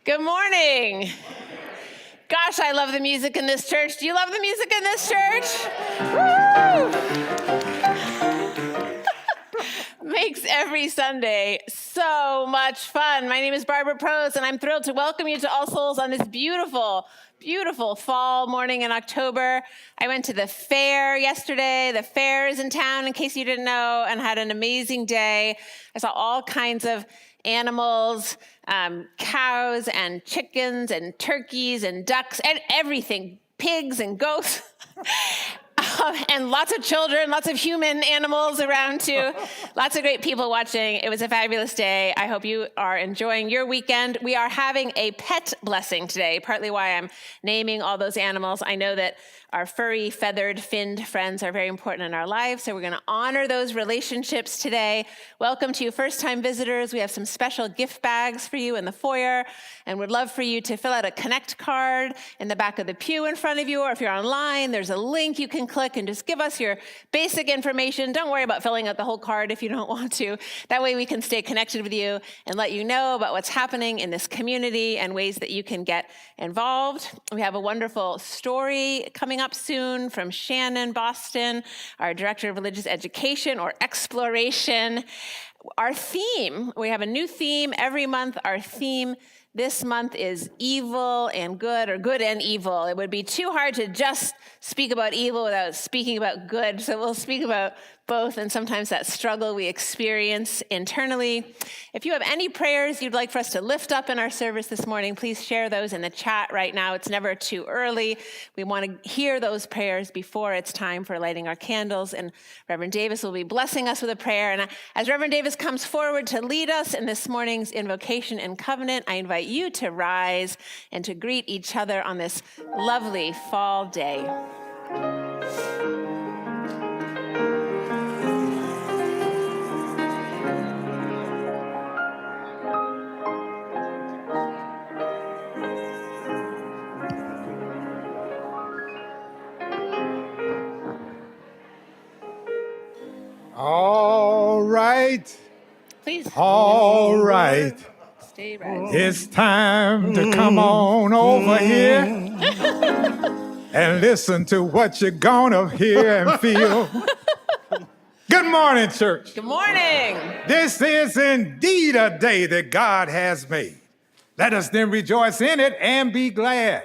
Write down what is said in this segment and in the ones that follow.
Good morning. Gosh, I love the music in this church. Do you love the music in this church? Woo! Makes every Sunday so much fun. My name is Barbara Prose, and I'm thrilled to welcome you to All Souls on this beautiful fall morning in October. I went to the fair yesterday. The fair is in town, in case you didn't know, and had an amazing day. I saw all kinds of animals, cows and chickens and turkeys and ducks and everything, pigs and goats. And lots of children, lots of human animals around too. Lots of great people watching. It was a fabulous day. I hope you are enjoying your weekend. We are having a pet blessing today, partly why I'm naming all those animals. I know that our furry, feathered, finned friends are very important in our lives, so we're going to honor those relationships today. Welcome to you first-time visitors. We have some special gift bags for you in the foyer, and would love for you to fill out a Connect card in the back of the pew in front of you, or if you're online, there's a link you can click and just give us your basic information. Don't worry about filling out the whole card if you don't want to. That way we can stay connected with you and let you know about what's happening in this community and ways that you can get involved. We have a wonderful story coming up soon from Shannon Boston, our Director of Religious Education or Exploration. Our theme, we have a new theme every month. Our theme this month is evil and good, or good and evil. It would be too hard to just speak about evil without speaking about good. So we'll speak about both, and sometimes that struggle we experience internally. If you have any prayers you'd like for us to lift up in our service this morning, please share those in the chat right now. It's never too early. We want to hear those prayers before it's time for lighting our candles, and Reverend Davis will be blessing us with a prayer. And as Reverend Davis comes forward to lead us in this morning's invocation and covenant, I invite you to rise and to greet each other on this lovely fall day. All right. Please. All right. Stay right. It's time to come on over here and listen to what you're gonna hear and feel. Good morning, church. Good morning. This is indeed a day that God has made. Let us then rejoice in it and be glad.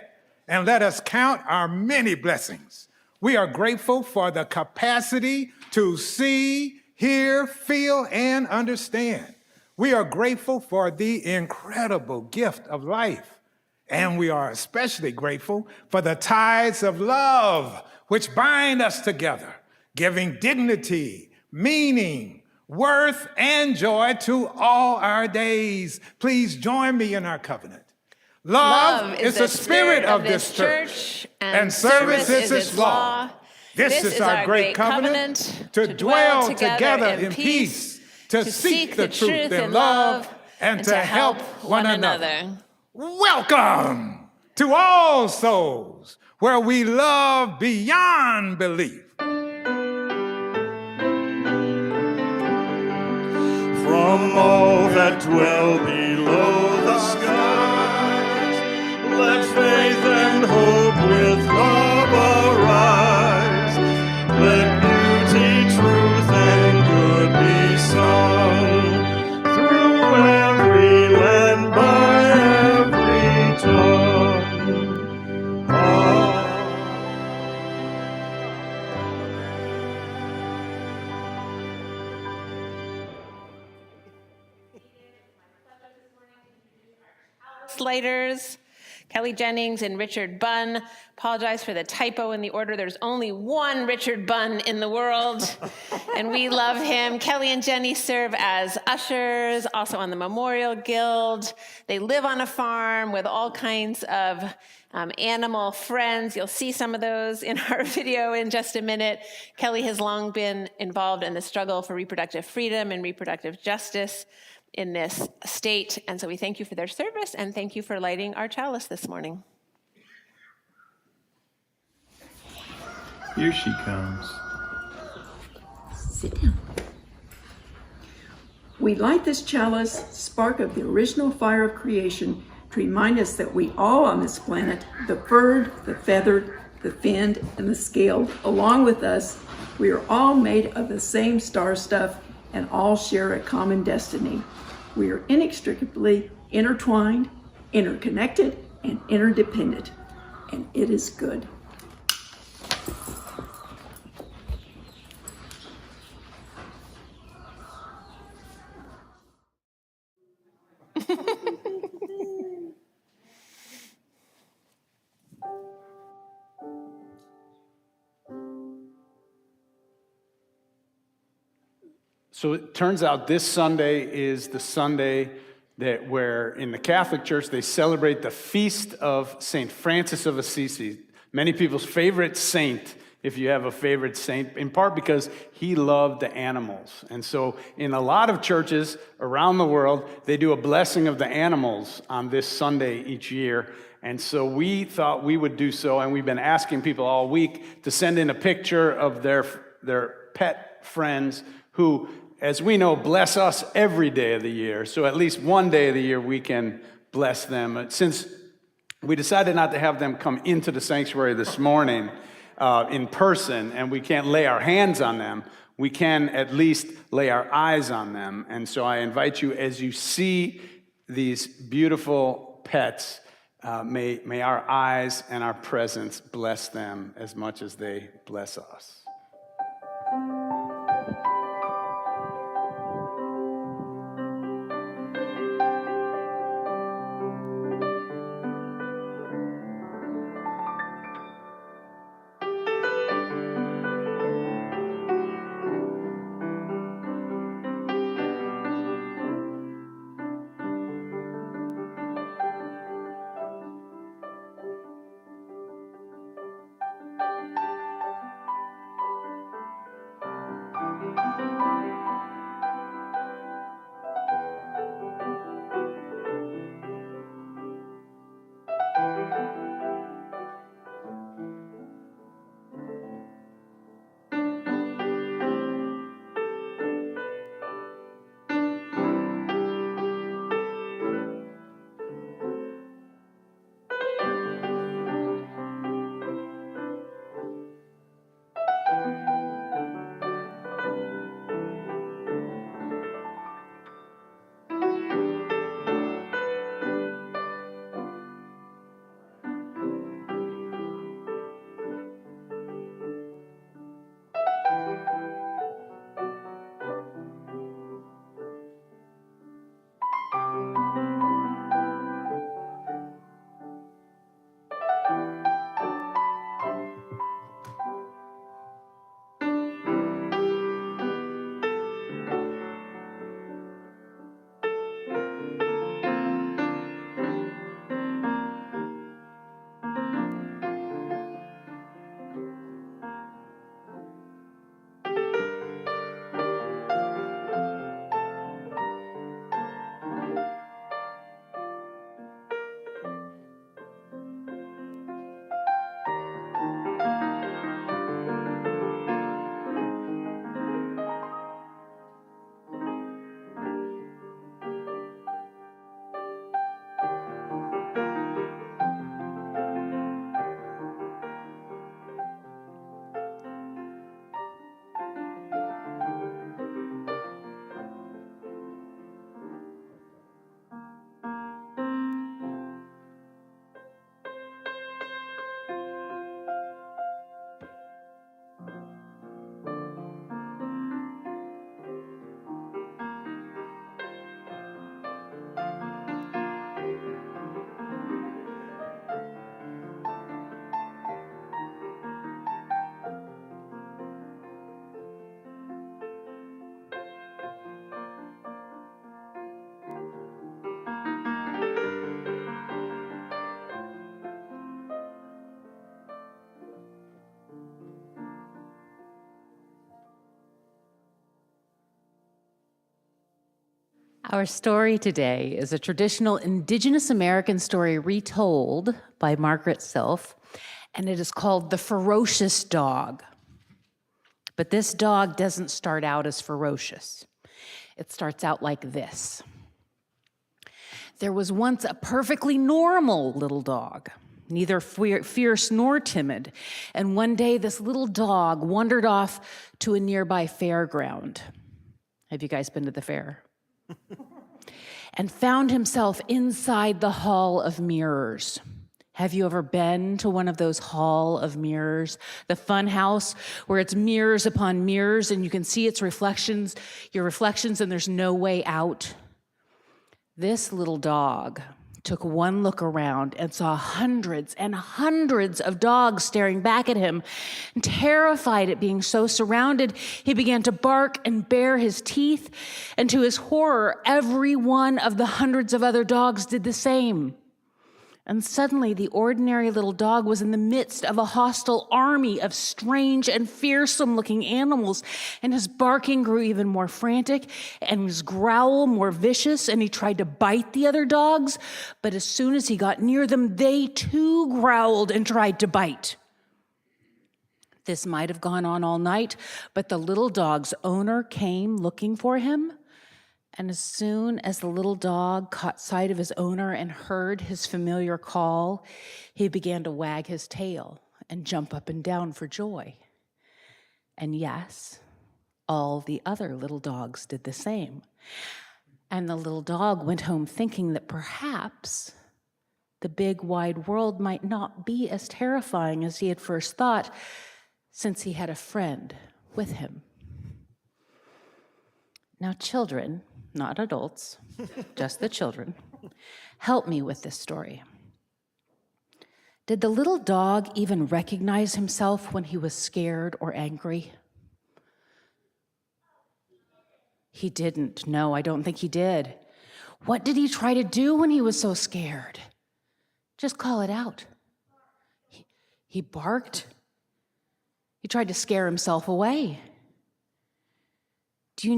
And let us count our many blessings. We are grateful for the capacity to see, hear, feel, and understand. We are grateful for the incredible gift of life. And we are especially grateful for the ties of love which bind us together, giving dignity, meaning, worth, and joy to all our days. Please join me in our covenant. Love is the spirit of this church, and service is its law. This is our great covenant, to dwell together in peace, to seek the truth in love, and to help one another. Welcome to All Souls, where we love beyond belief. From all that dwell below the skies, let faith and hope with love arise. Let beauty, truth, and good be sung through every land, by every tongue. Slighters, Kelly Jennings and Richard Bunn. Apologize for the typo in the order. There's only one Richard Bunn in the world, and we love him. Kelly and Jenny serve as ushers, also on the Memorial Guild. They live on a farm with all kinds of animal friends. You'll see some of those in our video in just a minute. Kelly has long been involved in the struggle for reproductive freedom and reproductive justice in this state. And so we thank you for their service, and thank you for lighting our chalice this morning. Here she comes. Sit down. We light this chalice, spark of the original fire of creation, to remind us that we all on this planet, the furred, the feathered, the finned, and the scaled, along with us, we are all made of the same star stuff and all share a common destiny. We are inextricably intertwined, interconnected, and interdependent, and it is good. So it turns out this Sunday is the Sunday that where in the Catholic Church they celebrate the feast of St. Francis of Assisi, many people's favorite saint, if you have a favorite saint, in part because he loved the animals. And so in a lot of churches around the world, they do a blessing of the animals on this Sunday each year. And so we thought we would do so, and we've been asking people all week to send in a picture of their pet friends who, as we know, bless us every day of the year. So at least one day of the year we can bless them. Since we decided not to have them come into the sanctuary this morning in person, and we can't lay our hands on them, we can at least lay our eyes on them. And so I invite you, as you see these beautiful pets, may our eyes and our presence bless them as much as they bless us. Our story today is a traditional Indigenous American story retold by Margaret Silf, and it is called The Ferocious Dog. But this dog doesn't start out as ferocious. It starts out like this. There was once a perfectly normal little dog, neither fierce nor timid, and one day this little dog wandered off to a nearby fairground. Have you guys been to the fair? And found himself inside the Hall of Mirrors. Have you ever been to one of those Hall of Mirrors? The fun house where it's mirrors upon mirrors and you can see its reflections, your reflections, and there's no way out. This little dog took one look around and saw hundreds and hundreds of dogs staring back at him. And terrified at being so surrounded, he began to bark and bare his teeth. And to his horror, every one of the hundreds of other dogs did the same. And suddenly, the ordinary little dog was in the midst of a hostile army of strange and fearsome-looking animals, and his barking grew even more frantic, and his growl more vicious, and he tried to bite the other dogs, but as soon as he got near them, they too growled and tried to bite. This might have gone on all night, but the little dog's owner came looking for him. And as soon as the little dog caught sight of his owner and heard his familiar call, he began to wag his tail and jump up and down for joy. And yes, all the other little dogs did the same. And the little dog went home thinking that perhaps the big wide world might not be as terrifying as he had first thought, since he had a friend with him. Now, children, not adults, just the children, help me with this story. Did the little dog even recognize himself when he was scared or angry? He didn't. No, I don't think he did. What did he try to do when he was so scared? Just call it out. He barked. He tried to scare himself away. Did you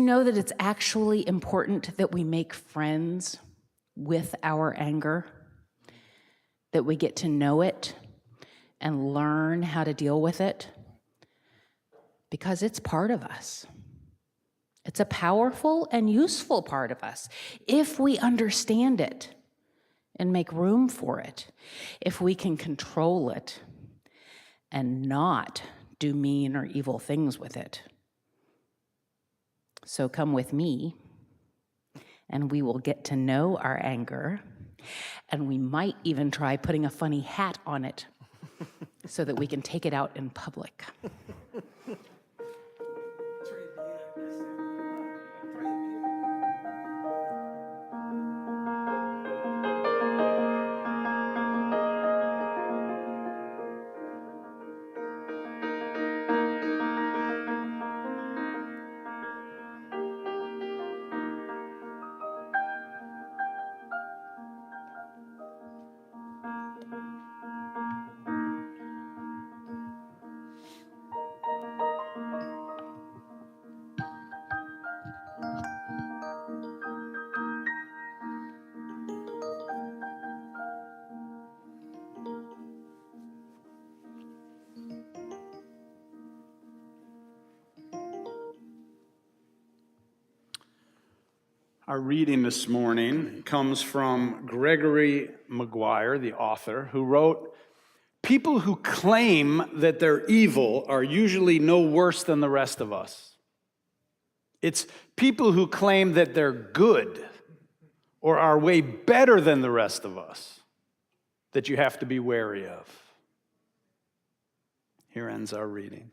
know that it's actually important that we make friends with our anger? That we get to know it and learn how to deal with it? Because it's part of us. It's a powerful and useful part of us if we understand it and make room for it, if we can control it and not do mean or evil things with it. So come with me, and we will get to know our anger, and we might even try putting a funny hat on it so that we can take it out in public. Our reading this morning comes from Gregory Maguire, the author, who wrote, "People who claim that they're evil are usually no worse than the rest of us. It's people who claim that they're good or are way better than the rest of us that you have to be wary of." Here ends our reading.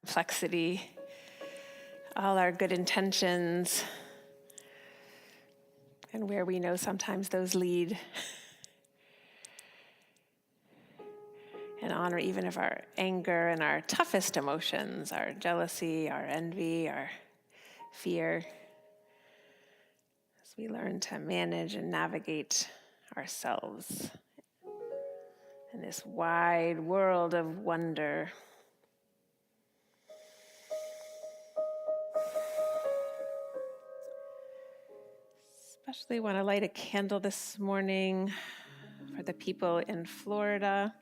complexity, all our good intentions, and where we know sometimes those lead. And honor even of our anger and our toughest emotions, our jealousy, our envy, our fear, as we learn to manage and navigate ourselves in this wide world of wonder. Especially want to light a candle this morning for the people in Florida,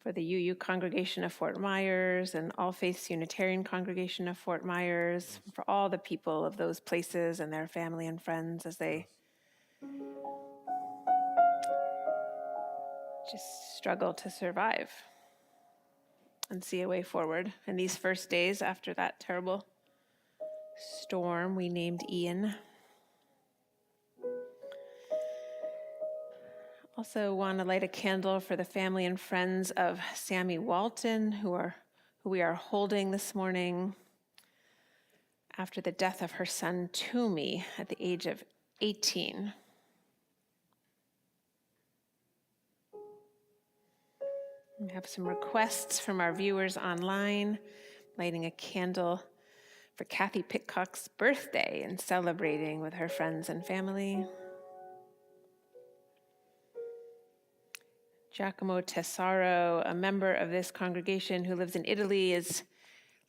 for the UU congregation of Fort Myers and All Faiths Unitarian congregation of Fort Myers, for all the people of those places and their family and friends as they just struggle to survive and see a way forward in these first days after that terrible storm we named Ian. Also want to light a candle for the family and friends of Sammy Walton, who we are holding this morning after the death of her son Toomey at the age of 18. We have some requests from our viewers online, lighting a candle for Kathy Pitcock's birthday and celebrating with her friends and family. Giacomo Tessaro, a member of this congregation who lives in Italy, is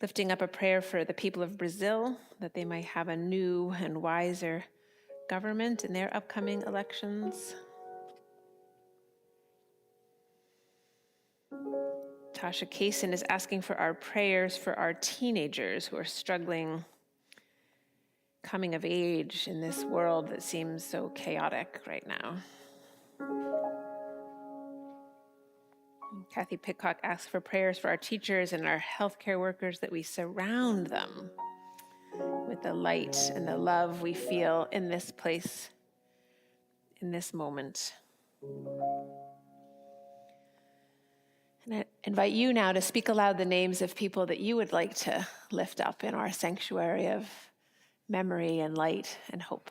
lifting up a prayer for the people of Brazil, that they might have a new and wiser government in their upcoming elections. Tasha Kaysen is asking for our prayers for our teenagers who are struggling coming of age in this world that seems so chaotic right now. Kathy Pitcock asks for prayers for our teachers and our healthcare workers, that we surround them with the light and the love we feel in this place, in this moment. And I invite you now to speak aloud the names of people that you would like to lift up in our sanctuary of memory and light and hope.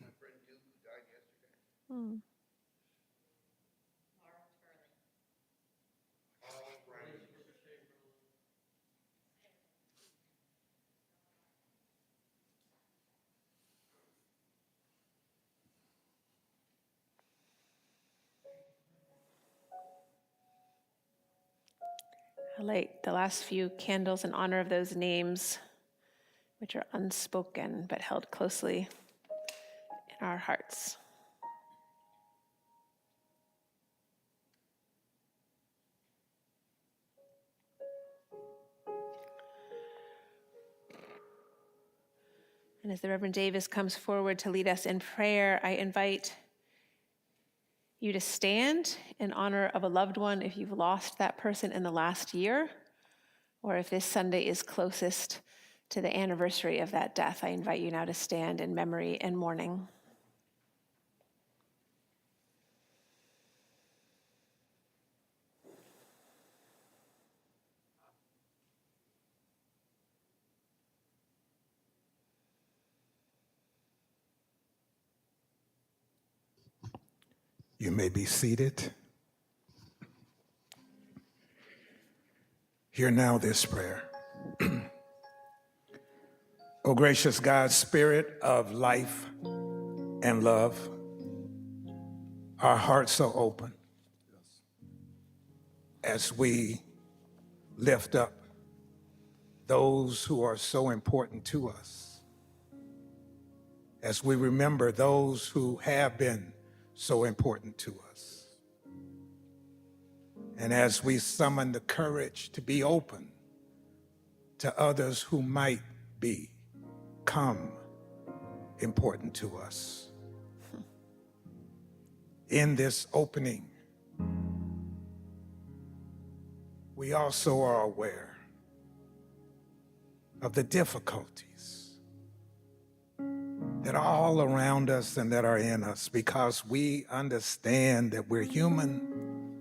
My friend Duke, who died yesterday. I'll light the last few candles in honor of those names, which are unspoken but held closely in our hearts. And as the Reverend Davis comes forward to lead us in prayer, I invite you to stand in honor of a loved one if you've lost that person in the last year, or if this Sunday is closest to the anniversary of that death. I invite you now to stand in memory and mourning. You may be seated. Hear now this prayer. O gracious God, Spirit of life and love, our hearts are open as we lift up those who are so important to us, as we remember those who have been so important to us, and as we summon the courage to be open to others who might become important to us. In this opening, we also are aware of the difficulties that are all around us and that are in us, because we understand that we're human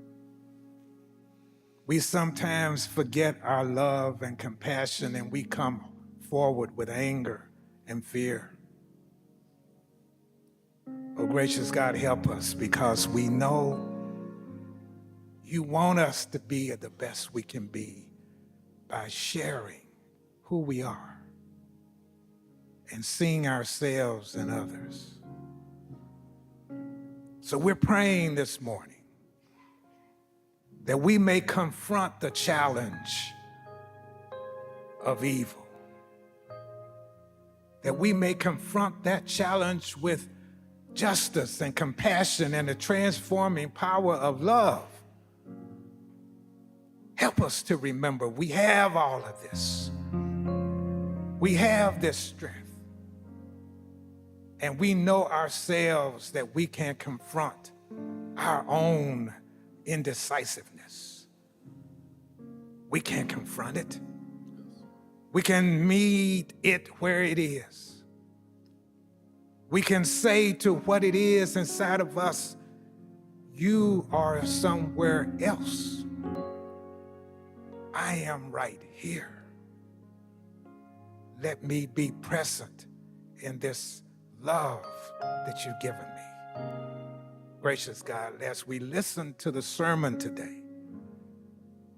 We sometimes forget our love and compassion, and we come forward with anger and fear. Oh, gracious God, help us, because we know you want us to be the best we can be by sharing who we are and seeing ourselves in others. So we're praying this morning that we may confront the challenge of evil, that we may confront that challenge with justice and compassion and the transforming power of love. Help us to remember we have all of this. We have this strength. And we know ourselves that we can confront our own indecisiveness. We can confront it. We can meet it where it is. We can say to what it is inside of us, you are somewhere else. I am right here. Let me be present in this love that you've given me. Gracious God, as we listen to the sermon today,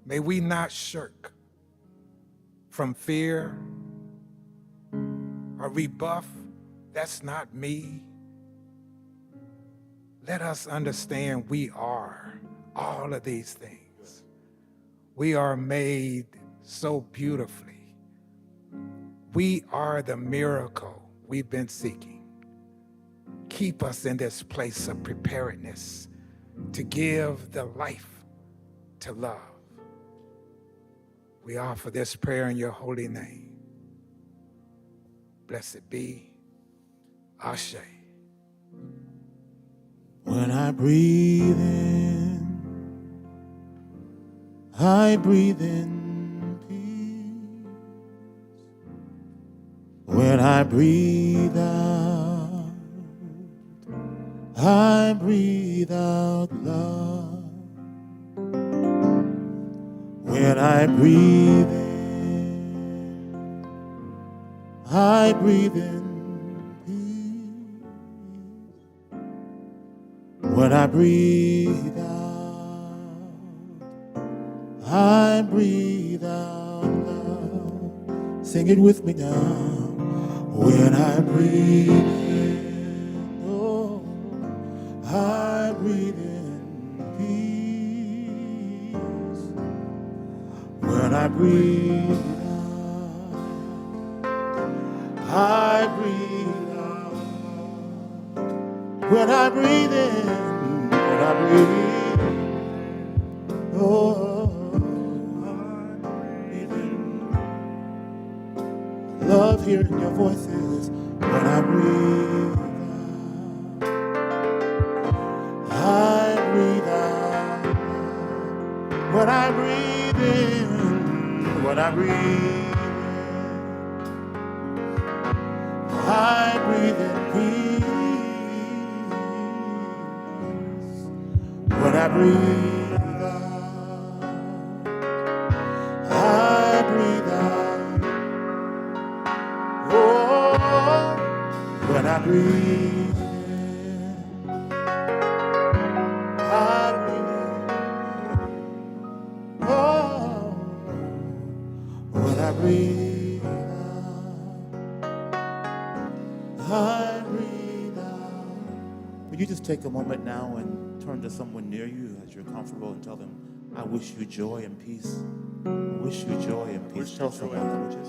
may we not shirk from fear or rebuff, that's not me. Let us understand we are all of these things. We are made so beautifully. We are the miracle we've been seeking. Keep us in this place of preparedness to give the life to love. We offer this prayer in your holy name. Blessed be. Ashe. When I breathe in, I breathe in peace. When I breathe out, I breathe out love. When I breathe in, I breathe in peace. When I breathe out, I breathe out love. Sing it with me now. When I breathe in, oh, I breathe in peace. When I breathe out, I breathe out. When I breathe in, when I breathe in, oh, I breathe in. Love hearing your voices. When I breathe out, I breathe out. When I breathe in, when I breathe in, I breathe in peace. When I breathe out, I breathe out. Oh, when I breathe in, I breathe in. Oh, when I breathe out, I breathe out. Would you just take a moment now and turn to someone near you as you're comfortable and tell them, I wish you joy and peace. I wish you joy and peace. Tell someone that, would you?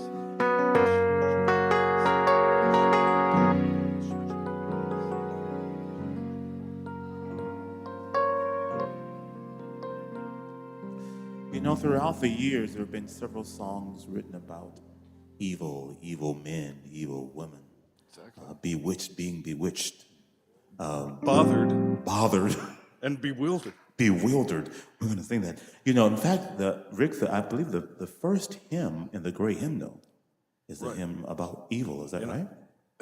You know, throughout the years, there have been several songs written about evil, evil men, evil women. Exactly. Bewitched, being bewitched. Bothered. And bewildered. Bewildered. We're going to sing that. You know, in fact, Rick, I believe the first hymn in the Great Hymnal is the hymn about evil. Is that right?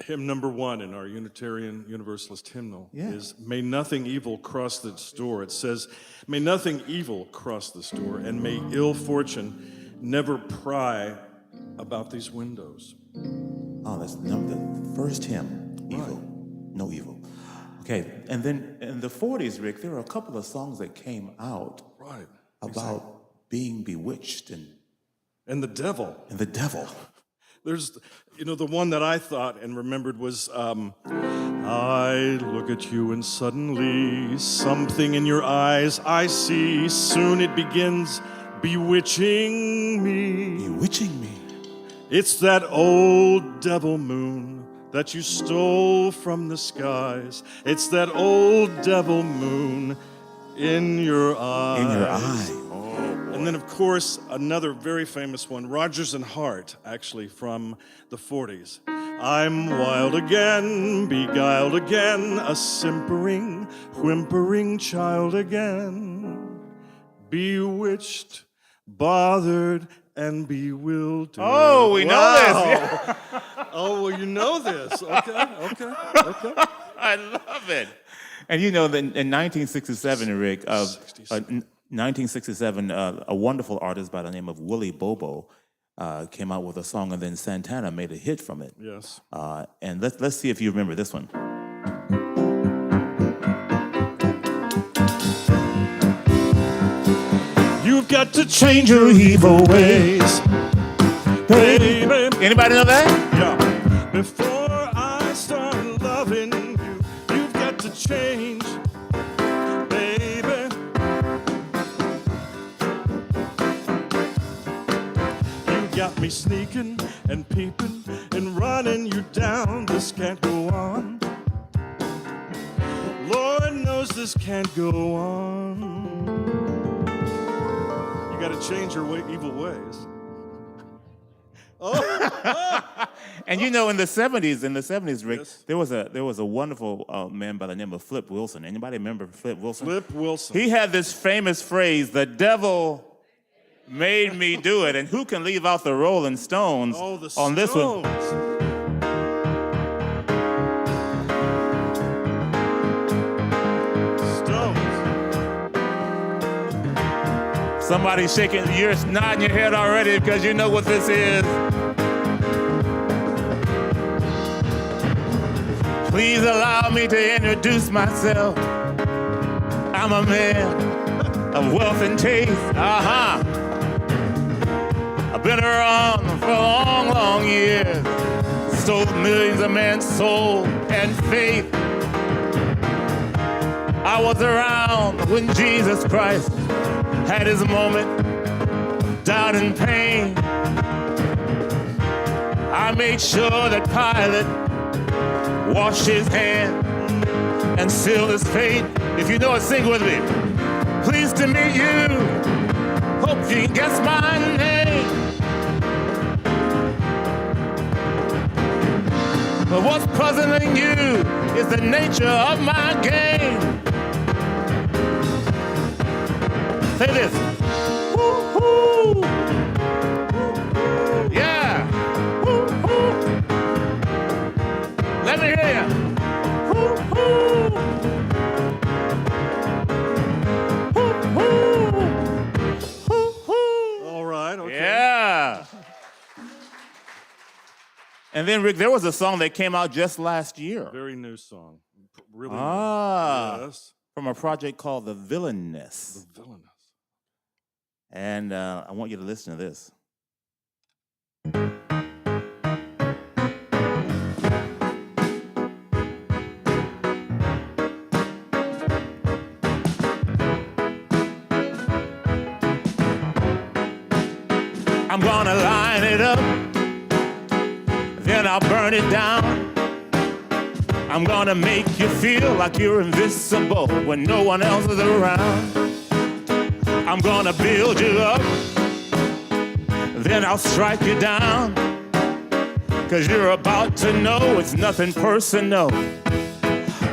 hymn number 1 in our Unitarian Universalist hymnal Yeah. is, may nothing evil cross this door. It says, may nothing evil cross this door, and may ill fortune never pry about these windows. Oh, that's the first hymn, evil, no evil. Okay, and then in the 40s, Rick, there were a couple of songs that came out about being bewitched And the devil. and the devil. There's, the one that I thought and remembered was, I look at you and suddenly something in your eyes I see. Soon it begins bewitching me. Bewitching me. It's that old devil moon that you stole from the skies. It's that old devil moon in your eye. In your eye. And then, of course, another very famous one, Rodgers and Hart, actually from the 40s. I'm wild again, beguiled again, a simpering, whimpering child again, bewitched, bothered, and bewildered. Oh, we know this. Yeah. Oh, well, you know this. Okay. I love it. And in 1967, Rick, 1967, a wonderful artist by the name of Willie Bobo came out with a song, and then Santana made a hit from it. Yes. And let's see if you remember this one. You've got to change your evil ways, baby. Anybody know that? Yeah. Before I start loving you, you've got to change, baby. You got me sneaking and peeping and running you down. This can't go on. Lord knows this can't go on. You got to change your evil ways. And in the 70s, Rick, Yes. there was a wonderful man by the name of Flip Wilson. Anybody remember Flip Wilson? Flip Wilson. He had this famous phrase, "The devil made me do it." And who can leave out the Rolling Stones on this one? Somebody shaking, you're nodding your head already because you know what this is. Please allow me to introduce myself. I'm a man of wealth and taste. I've been around for long, long years. Stole millions of men's soul and faith. I was around when Jesus Christ had his moment, doubt and pain. I made sure that Pilate washed his hand and sealed his fate. If you know it, sing with me. Pleased to meet you. Hope you can guess my name. But what's puzzling you is the nature of my game. Say this. Woo-hoo. Yeah. Woo-hoo. Let me hear you. Woo-hoo. Woo-hoo. Woo-hoo. All right, okay. Yeah. And then, Rick, there was a song that came out just last year. Very new song. Really new. Yes. From a project called The Villainess. The Villainous. And I want you to listen to this. I'm gonna line it up, then I'll burn it down. I'm gonna make you feel like you're invincible when no one else is around. I'm gonna build you up, then I'll strike you down. 'Cause you're about to know it's nothing personal.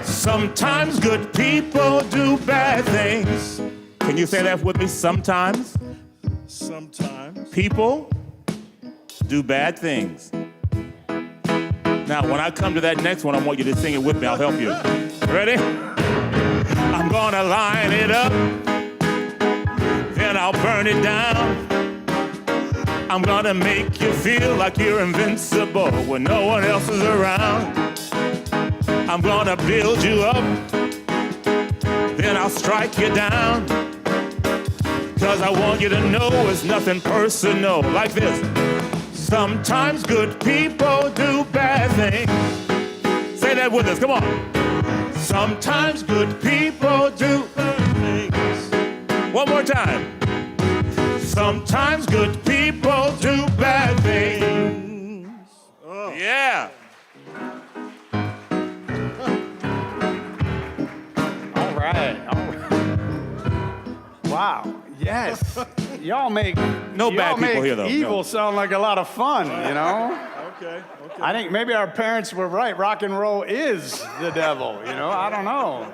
Sometimes good people do bad things. Can you say that with me? Sometimes Sometimes. people do bad things. Now, when I come to that next one, I want you to sing it with me. I'll help you. Ready? I'm gonna line it up, then I'll burn it down. I'm gonna make you feel like you're invincible when no one else is around. I'm gonna build you up, then I'll strike you down. 'Cause I want you to know it's nothing personal. Like this. Sometimes good people do bad things. Say that with us, come on. Sometimes good people do bad things. One more time. Sometimes good people do bad things. Oh. Yeah. All right. Wow. Yes. Y'all make bad people here, though. Evil No. sound like a lot of fun, you know? Okay. I think maybe our parents were right. Rock and roll is the devil, you know? I don't know.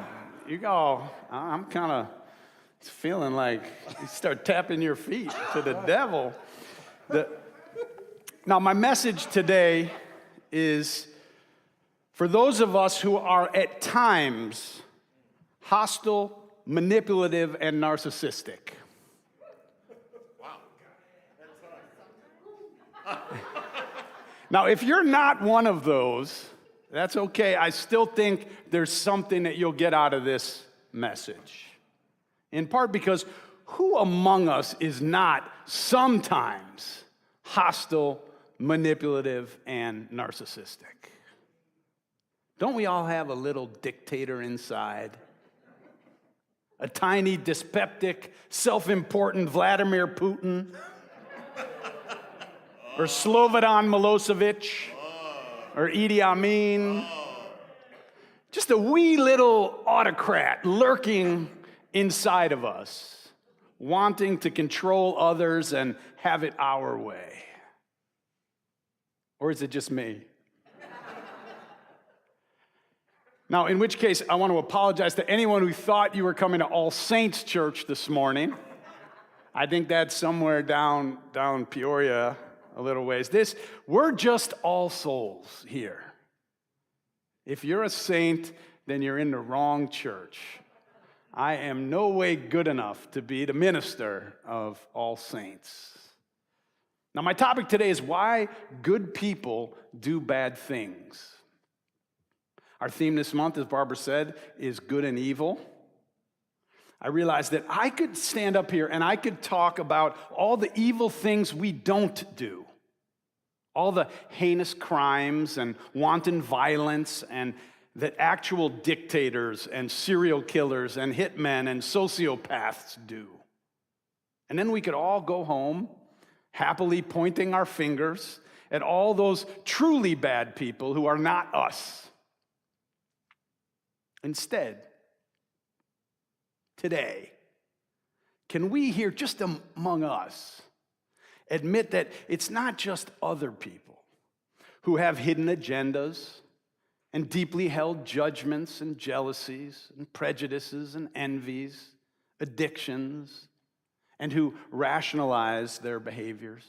I'm kind of feeling like you start tapping your feet to the devil. Now, my message today is for those of us who are at times hostile, manipulative, and narcissistic. Now, if you're not one of those, that's okay. I still think there's something that you'll get out of this message. In part because who among us is not sometimes hostile, manipulative, and narcissistic? Don't we all have a little dictator inside? A tiny, dyspeptic, self-important Vladimir Putin? Or Slobodan Milosevic? Or Idi Amin? Just a wee little autocrat lurking inside of us, wanting to control others and have it our way. Or is it just me? Now, in which case, I want to apologize to anyone who thought you were coming to All Saints Church this morning. I think that's somewhere down Peoria a little ways. We're just All Souls here. If you're a saint, then you're in the wrong church. I am no way good enough to be the minister of All Saints. Now, my topic today is why good people do bad things. Our theme this month, as Barbara said, is good and evil. I realized that I could stand up here and I could talk about all the evil things we don't do, all the heinous crimes and wanton violence and that actual dictators and serial killers and hitmen and sociopaths do. And then we could all go home happily pointing our fingers at all those truly bad people who are not us. Instead, today, can we here just among us admit that it's not just other people who have hidden agendas and deeply held judgments and jealousies and prejudices and envies, addictions, and who rationalize their behaviors,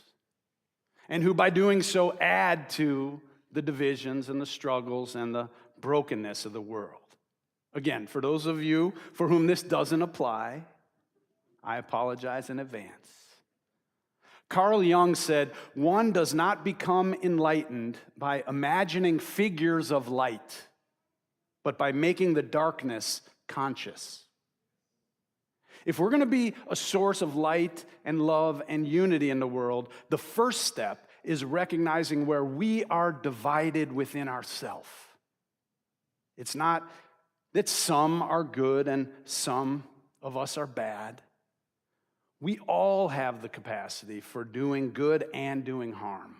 and who by doing so add to the divisions and the struggles and the brokenness of the world. Again, for those of you for whom this doesn't apply, I apologize in advance. Carl Jung said, "One does not become enlightened by imagining figures of light, but by making the darkness conscious." If we're going to be a source of light and love and unity in the world, the first step is recognizing where we are divided within ourselves. It's not that some are good and some of us are bad. We all have the capacity for doing good and doing harm.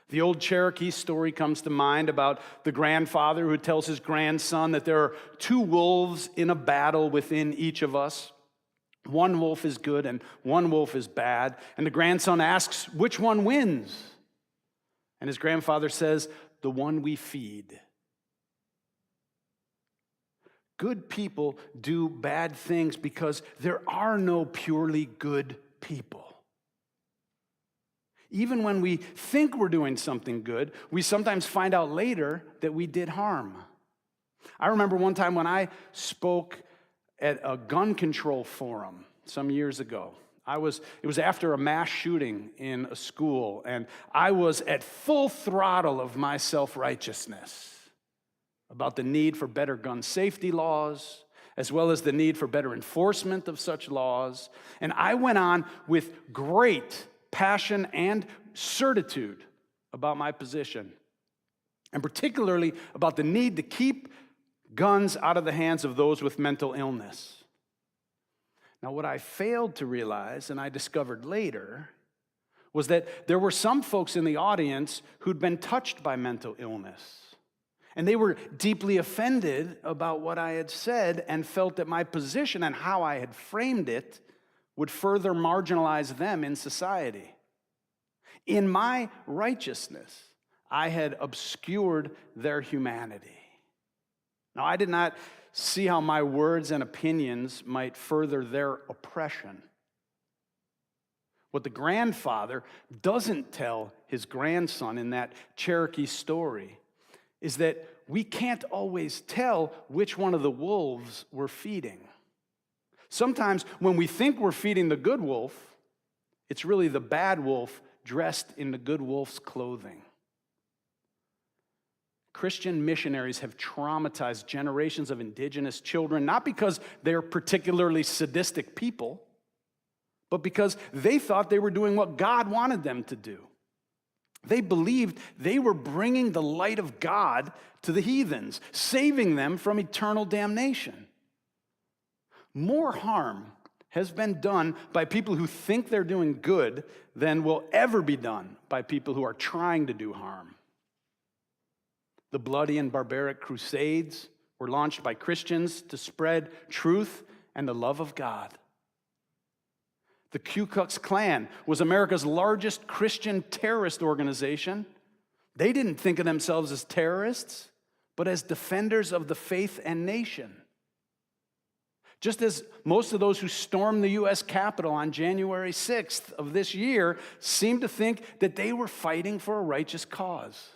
The old Cherokee story comes to mind about the grandfather who tells his grandson that there are two wolves in a battle within each of us. One wolf is good and one wolf is bad. And the grandson asks, which one wins? And his grandfather says, the one we feed. Good people do bad things because there are no purely good people. Even when we think we're doing something good, we sometimes find out later that we did harm. I remember one time when I spoke at a gun control forum some years ago. It was after a mass shooting in a school, and I was at full throttle of my self-righteousness about the need for better gun safety laws, as well as the need for better enforcement of such laws. And I went on with great passion and certitude about my position, and particularly about the need to keep guns out of the hands of those with mental illness. Now, what I failed to realize, and I discovered later, was that there were some folks in the audience who'd been touched by mental illness. And they were deeply offended about what I had said and felt that my position and how I had framed it would further marginalize them in society. In my righteousness, I had obscured their humanity. Now, I did not see how my words and opinions might further their oppression. What the grandfather doesn't tell his grandson in that Cherokee story is that we can't always tell which one of the wolves we're feeding. Sometimes when we think we're feeding the good wolf, it's really the bad wolf dressed in the good wolf's clothing. Christian missionaries have traumatized generations of indigenous children, not because they're particularly sadistic people, but because they thought they were doing what God wanted them to do. They believed they were bringing the light of God to the heathens, saving them from eternal damnation. More harm has been done by people who think they're doing good than will ever be done by people who are trying to do harm. The bloody and barbaric crusades were launched by Christians to spread truth and the love of God. The Ku Klux Klan was America's largest Christian terrorist organization. They didn't think of themselves as terrorists, but as defenders of the faith and nation. Just as most of those who stormed the U.S. Capitol on January 6th of this year seemed to think that they were fighting for a righteous cause.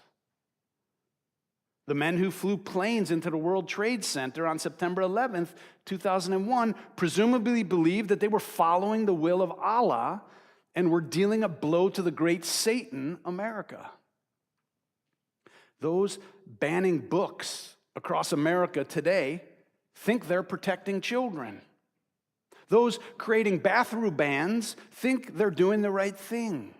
The men who flew planes into the World Trade Center on September 11th, 2001, presumably believed that they were following the will of Allah and were dealing a blow to the great Satan, America. Those banning books across America today think they're protecting children. Those creating bathroom bans think they're doing the right thing.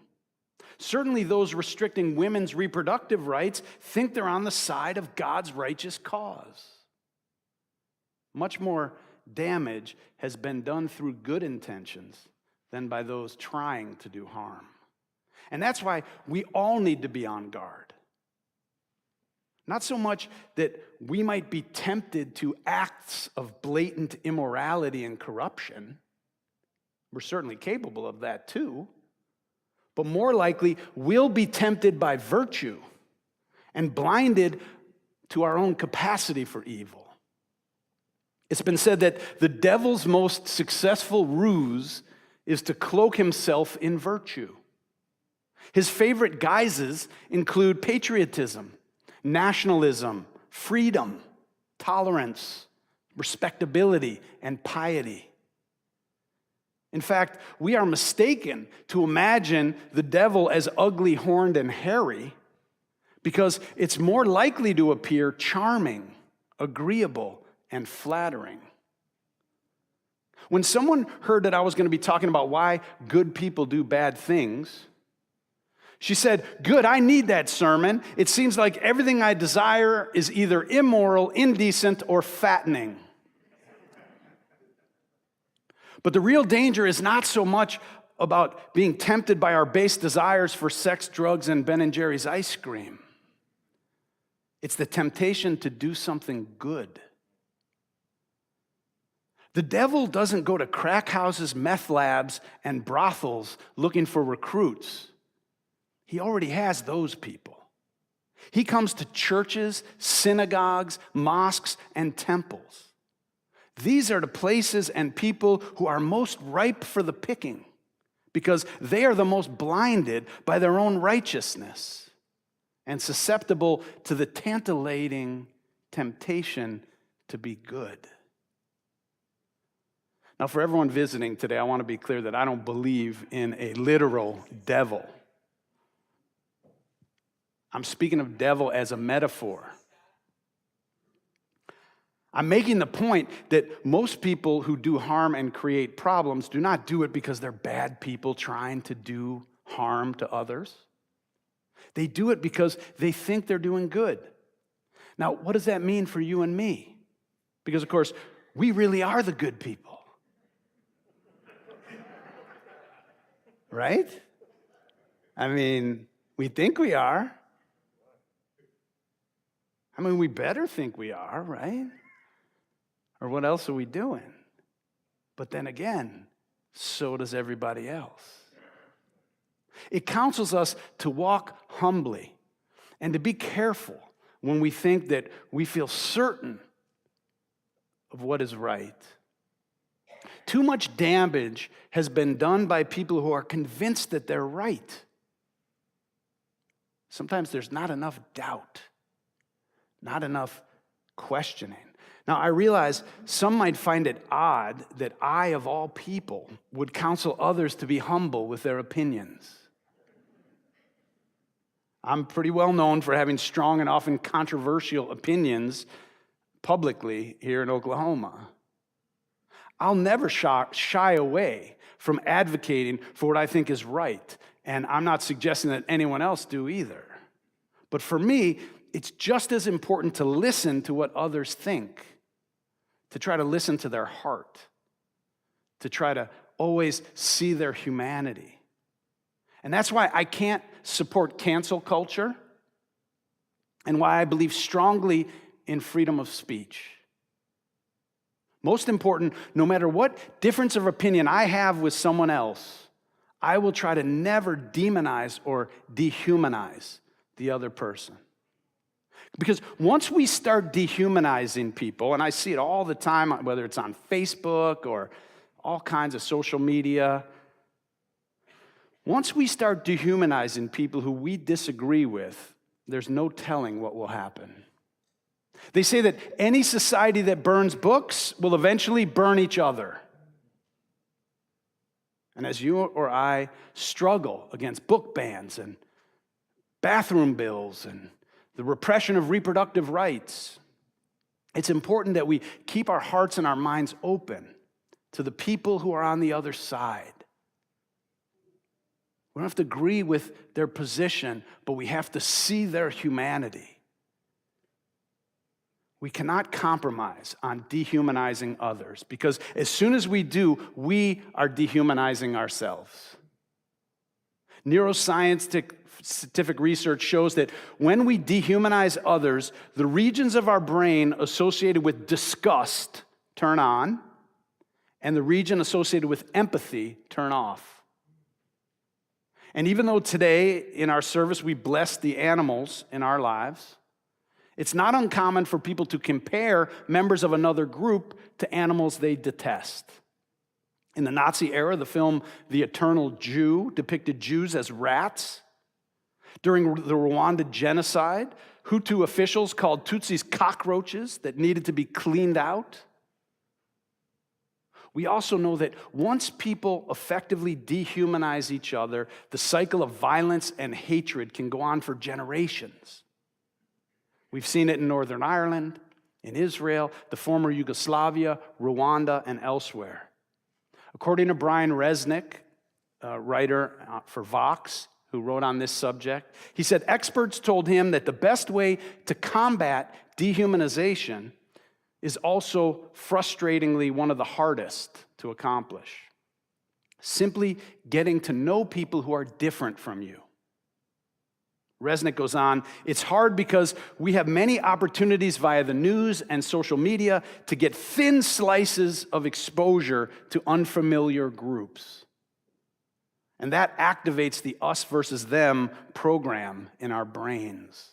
Certainly those restricting women's reproductive rights think they're on the side of God's righteous cause. Much more damage has been done through good intentions than by those trying to do harm. And that's why we all need to be on guard. Not so much that we might be tempted to acts of blatant immorality and corruption. We're certainly capable of that too. But more likely, we'll be tempted by virtue and blinded to our own capacity for evil. It's been said that the devil's most successful ruse is to cloak himself in virtue. His favorite guises include patriotism, nationalism, freedom, tolerance, respectability, and piety. In fact, we are mistaken to imagine the devil as ugly, horned, and hairy because it's more likely to appear charming, agreeable, and flattering. When someone heard that I was going to be talking about why good people do bad things, she said, "Good, I need that sermon. It seems like everything I desire is either immoral, indecent, or fattening." But the real danger is not so much about being tempted by our base desires for sex, drugs, and Ben & Jerry's ice cream. It's the temptation to do something good. The devil doesn't go to crack houses, meth labs, and brothels looking for recruits. He already has those people. He comes to churches, synagogues, mosques, and temples. These are the places and people who are most ripe for the picking because they are the most blinded by their own righteousness and susceptible to the tantalating temptation to be good. Now, for everyone visiting today, I want to be clear that I don't believe in a literal devil. I'm speaking of devil as a metaphor. I'm making the point that most people who do harm and create problems do not do it because they're bad people trying to do harm to others. They do it because they think they're doing good. Now, what does that mean for you and me? Because, of course, we really are the good people. Right? I mean, we think we are. I mean, we better think we are, right? Or what else are we doing? But then again, so does everybody else. It counsels us to walk humbly and to be careful when we think that we feel certain of what is right. Too much damage has been done by people who are convinced that they're right. Sometimes there's not enough doubt, not enough questioning. Now, I realize some might find it odd that I, of all people, would counsel others to be humble with their opinions. I'm pretty well known for having strong and often controversial opinions publicly here in Oklahoma. I'll never shy away from advocating for what I think is right, and I'm not suggesting that anyone else do either. But for me, it's just as important to listen to what others think, to try to listen to their heart, to try to always see their humanity. And that's why I can't support cancel culture and why I believe strongly in freedom of speech. Most important, no matter what difference of opinion I have with someone else, I will try to never demonize or dehumanize the other person. Because once we start dehumanizing people, and I see it all the time, whether it's on Facebook or all kinds of social media, once we start dehumanizing people who we disagree with, there's no telling what will happen. They say that any society that burns books will eventually burn each other. And as you or I struggle against book bans and bathroom bills and the repression of reproductive rights, it's important that we keep our hearts and our minds open to the people who are on the other side. We don't have to agree with their position, but we have to see their humanity. We cannot compromise on dehumanizing others, because as soon as we do, we are dehumanizing ourselves. Neuroscientific research shows that when we dehumanize others, the regions of our brain associated with disgust turn on, and the region associated with empathy turn off. And even though today in our service we bless the animals in our lives, it's not uncommon for people to compare members of another group to animals they detest. In the Nazi era, the film The Eternal Jew depicted Jews as rats. During the Rwanda genocide, Hutu officials called Tutsis cockroaches that needed to be cleaned out. We also know that once people effectively dehumanize each other, the cycle of violence and hatred can go on for generations. We've seen it in Northern Ireland, in Israel, the former Yugoslavia, Rwanda, and elsewhere. According to Brian Resnick, a writer for Vox, who wrote on this subject, he said experts told him that the best way to combat dehumanization is also frustratingly one of the hardest to accomplish. Simply getting to know people who are different from you. Resnick goes on, it's hard because we have many opportunities via the news and social media to get thin slices of exposure to unfamiliar groups. And that activates the us versus them program in our brains.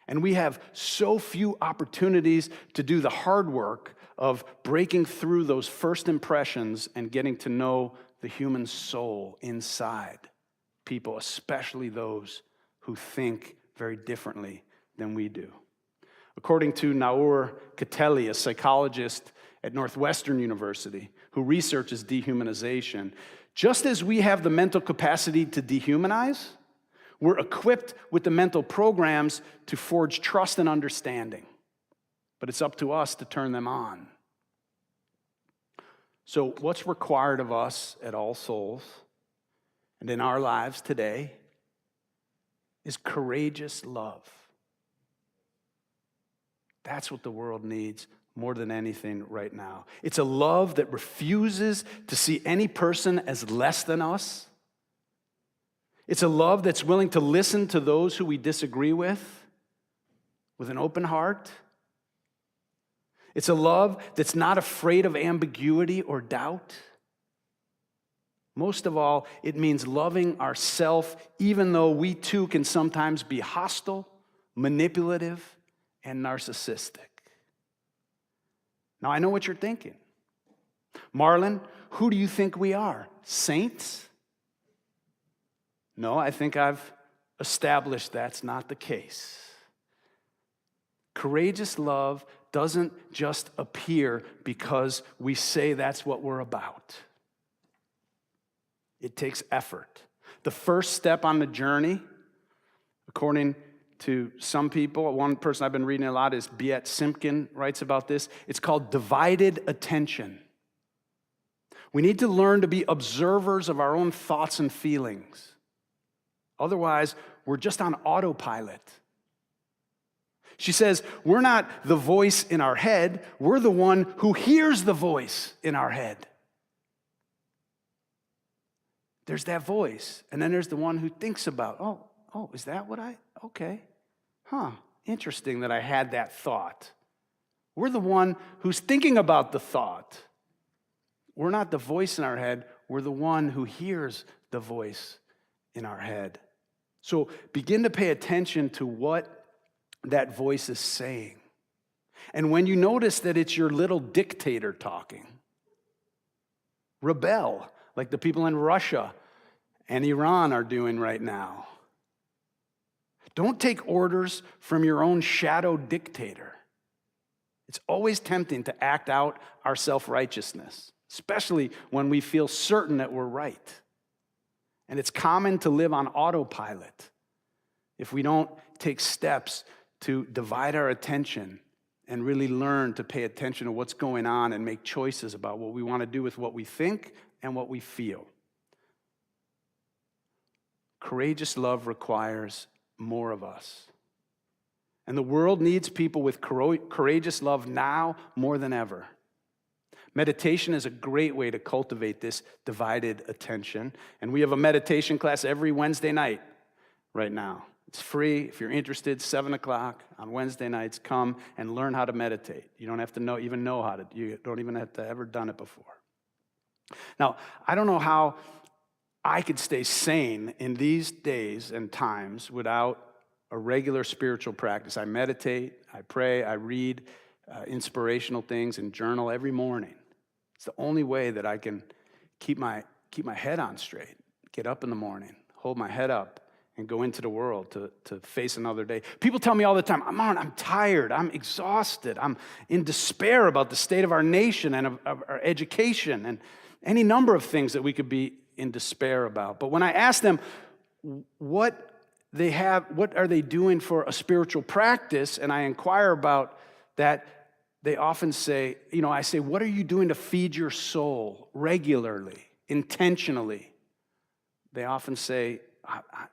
And we have so few opportunities to do the hard work of breaking through those first impressions and getting to know the human soul inside people, especially those who think very differently than we do. According to Naor Kateli, a psychologist at Northwestern University who researches dehumanization, just as we have the mental capacity to dehumanize, we're equipped with the mental programs to forge trust and understanding. But it's up to us to turn them on. So what's required of us at All Souls and in our lives today is courageous love. That's what the world needs more than anything right now. It's a love that refuses to see any person as less than us. It's a love that's willing to listen to those who we disagree with an open heart. It's a love that's not afraid of ambiguity or doubt. Most of all, it means loving ourselves, even though we too can sometimes be hostile, manipulative, and narcissistic. Now, I know what you're thinking. Marlon, who do you think we are? Saints? No, I think I've established that's not the case. Courageous love doesn't just appear because we say that's what we're about. It takes effort. The first step on the journey, according to some people, one person I've been reading a lot is Biet Simpkin writes about this. It's called divided attention. We need to learn to be observers of our own thoughts and feelings. Otherwise, we're just on autopilot. She says, we're not the voice in our head, we're the one who hears the voice in our head. There's that voice, and then there's the one who thinks about, oh, is that what okay. Interesting that I had that thought. We're the one who's thinking about the thought. We're not the voice in our head, we're the one who hears the voice in our head. So begin to pay attention to what that voice is saying. And when you notice that it's your little dictator talking, rebel, like the people in Russia and Iran are doing right now. Don't take orders from your own shadow dictator. It's always tempting to act out our self-righteousness, especially when we feel certain that we're right. And it's common to live on autopilot if we don't take steps to divide our attention and really learn to pay attention to what's going on and make choices about what we want to do with what we think and what we feel. Courageous love requires more of us. And the world needs people with courageous love now more than ever. Meditation is a great way to cultivate this divided attention. And we have a meditation class every Wednesday night right now. It's free. If you're interested, 7 o'clock on Wednesday nights, come and learn how to meditate. You don't have to know how to. You don't even have to ever done it before. Now, I don't know how I could stay sane in these days and times without a regular spiritual practice. I meditate, I pray, I read inspirational things and journal every morning. It's the only way that I can keep my head on straight, get up in the morning, hold my head up, and go into the world to face another day. People tell me all the time, I'm tired, I'm exhausted, I'm in despair about the state of our nation and of our education and any number of things that we could be in despair about. But when I ask them what are they doing for a spiritual practice, and I inquire about that, they often say, I say, what are you doing to feed your soul regularly, intentionally? They often say,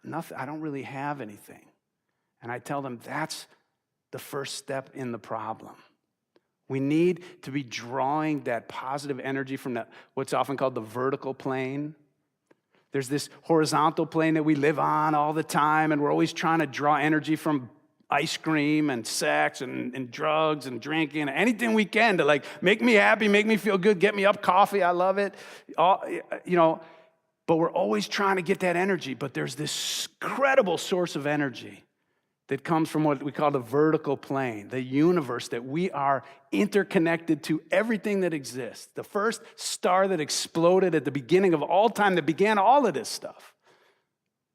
nothing. I don't really have anything. And I tell them that's the first step in the problem. We need to be drawing that positive energy from what's often called the vertical plane. There's this horizontal plane that we live on all the time, and we're always trying to draw energy from ice cream and sex and drugs and drinking, anything we can to make me happy, make me feel good, get me up, coffee, I love it. But we're always trying to get that energy. But there's this incredible source of energy that comes from what we call the vertical plane, the universe, that we are interconnected to everything that exists. The first star that exploded at the beginning of all time, that began all of this stuff.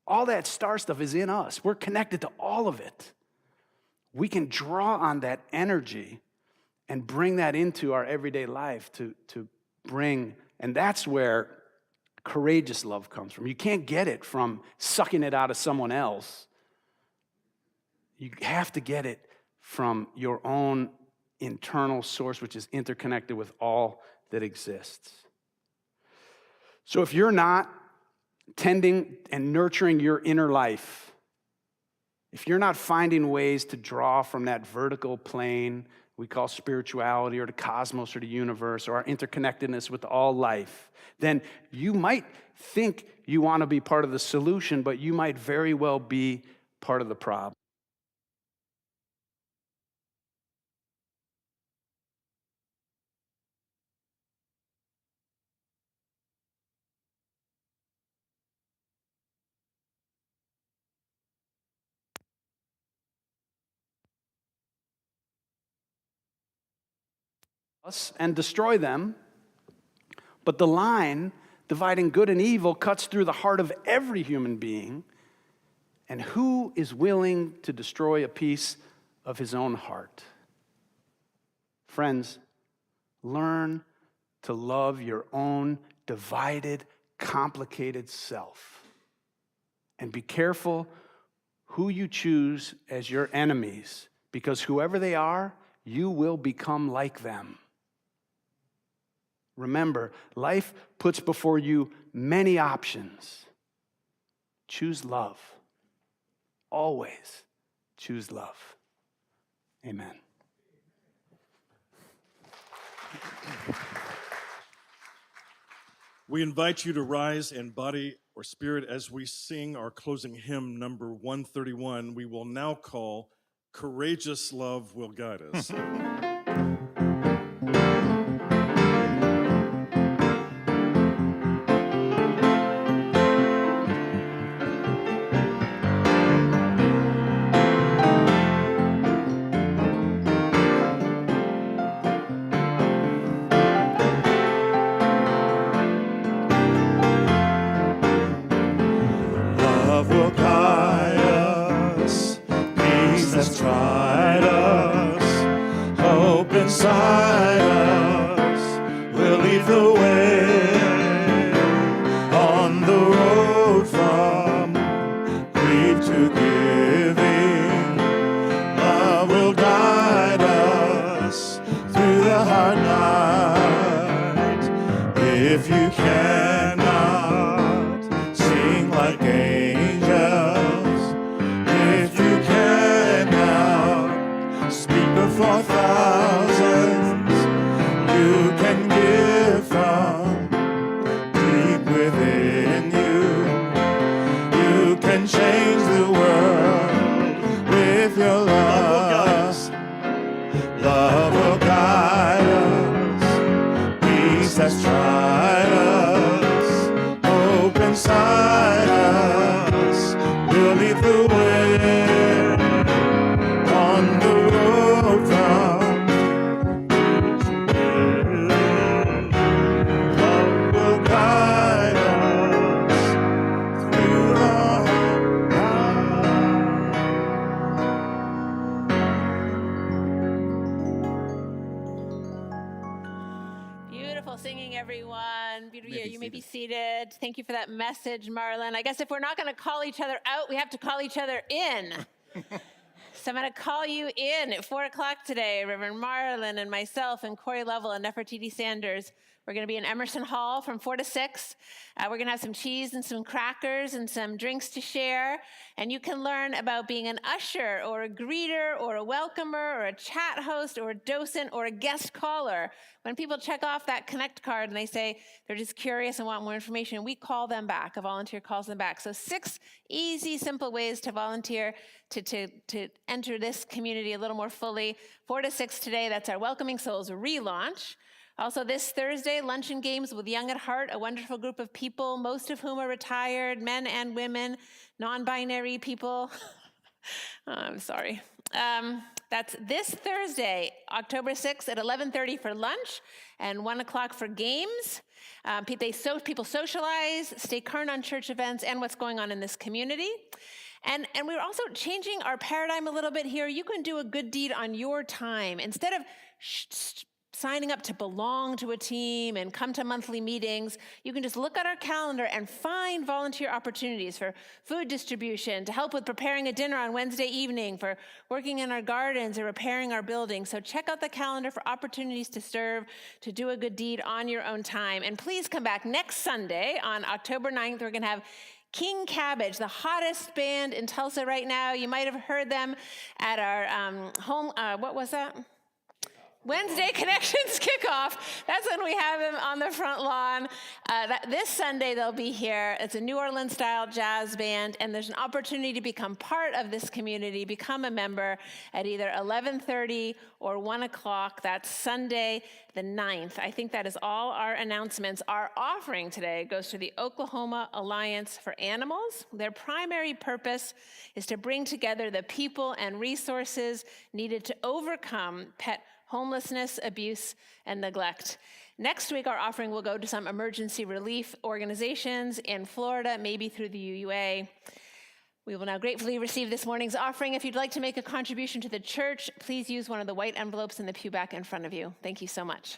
All that star stuff is in us. We're connected to all of it. We can draw on that energy and bring that into our everyday life to bring, and that's where courageous love comes from. You can't get it from sucking it out of someone else. You have to get it from your own internal source, which is interconnected with all that exists. So if you're not tending and nurturing your inner life, if you're not finding ways to draw from that vertical plane we call spirituality, or the cosmos, or the universe, or our interconnectedness with all life, then you might think you want to be part of the solution, but you might very well be part of the problem. And destroy them, but the line dividing good and evil cuts through the heart of every human being. And who is willing to destroy a piece of his own heart? Friends, learn to love your own divided, complicated self. And be careful who you choose as your enemies, because whoever they are, you will become like them. Remember, life puts before you many options. Choose love. Always choose love. Amen. We invite you to rise in body or spirit as we sing our closing hymn, number 131. We will now call Courageous Love Will Guide Us. Inside us, we'll lead the way on the road from grief to giving. Love will guide us through the hard night. If you cannot sing like angels, if you cannot speak before thousands, you can give from deep within you. You can change the world with your love. Love will guide us. Peace has tried us. Hope inside us. We'll lead the way on the road from singing, everyone. Beautiful. You may be seated. Thank you for that message, Marlon. I guess if we're not going to call each other out, we have to call each other in. So I'm going to call you in at 4 o'clock today, Reverend Marlon and myself and Corey Lovell and Nefertiti Sanders. We're going to be in Emerson Hall from 4 to 6. We're going to have some cheese and some crackers and some drinks to share. And you can learn about being an usher or a greeter or a welcomer or a chat host or a docent or a guest caller. When people check off that Connect card and they say they're just curious and want more information, we call them back. A volunteer calls them back. So 6 easy, simple ways to volunteer to enter this community a little more fully. 4 to 6 today, that's our Welcoming Souls relaunch. Also this Thursday, Lunch and Games with Young at Heart, a wonderful group of people, most of whom are retired, men and women, non-binary people. I'm sorry. That's this Thursday, October 6th at 11:30 for lunch and 1 o'clock for games. People socialize, stay current on church events and what's going on in this community. And we're also changing our paradigm a little bit here. You can do a good deed on your time. Instead of signing up to belong to a team and come to monthly meetings, you can just look at our calendar and find volunteer opportunities for food distribution, to help with preparing a dinner on Wednesday evening, for working in our gardens or repairing our buildings. So check out the calendar for opportunities to serve, to do a good deed on your own time. And please come back next Sunday on October 9th. We're going to have King Cabbage, the hottest band in Tulsa right now. You might have heard them at our what was that? Wednesday Connections kickoff. That's when we have them on the front lawn. This Sunday they'll be here. It's a New Orleans style jazz band, and there's an opportunity to become part of this community, become a member at either 11:30 or 1 o'clock. That's Sunday the 9th. I think that is all our announcements. Our offering today goes to the Oklahoma Alliance for Animals. Their primary purpose is to bring together the people and resources needed to overcome pet homelessness, abuse, and neglect. Next week, our offering will go to some emergency relief organizations in Florida, maybe through the UUA. We will now gratefully receive this morning's offering. If you'd like to make a contribution to the church, please use one of the white envelopes in the pew back in front of you. Thank you so much.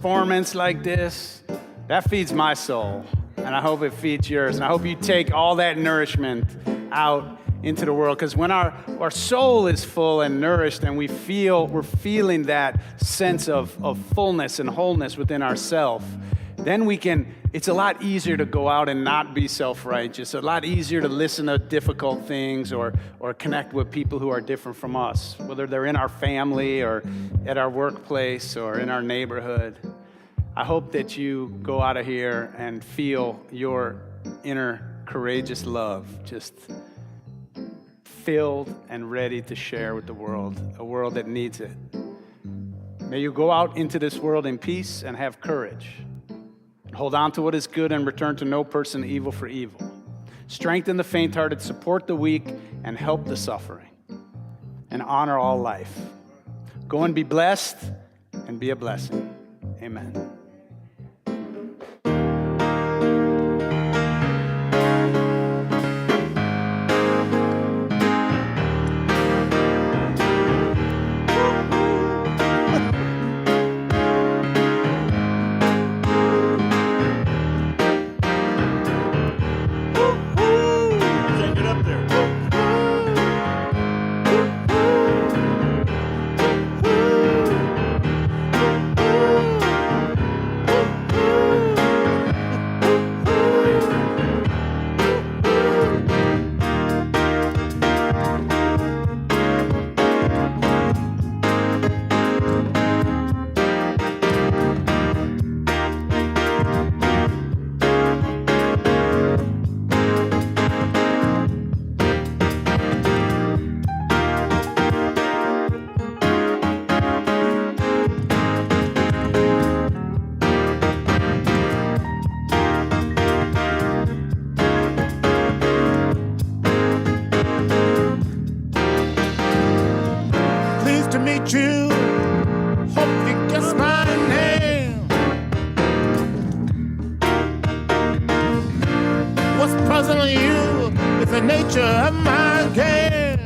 Performance like this, that feeds my soul, and I hope it feeds yours. And I hope you take all that nourishment out into the world, because when our soul is full and nourished and we're feeling that sense of fullness and wholeness within ourselves, then it's a lot easier to go out and not be self-righteous, a lot easier to listen to difficult things or connect with people who are different from us, whether they're in our family or at our workplace or in our neighborhood. I hope that you go out of here and feel your inner courageous love just filled and ready to share with the world, a world that needs it. May you go out into this world in peace and have courage. Hold on to what is good and return to no person evil for evil. Strengthen the faint-hearted, support the weak, and help the suffering. And honor all life. Go and be blessed and be a blessing. Amen. puzzling you with the nature of my game.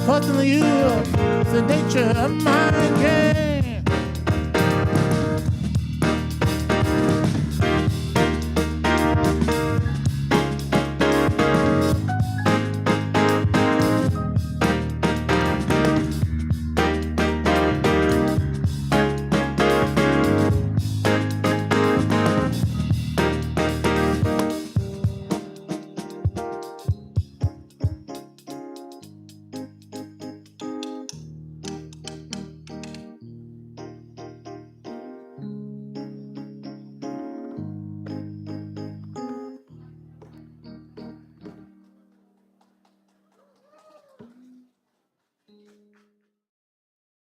Puzzling you, the nature of my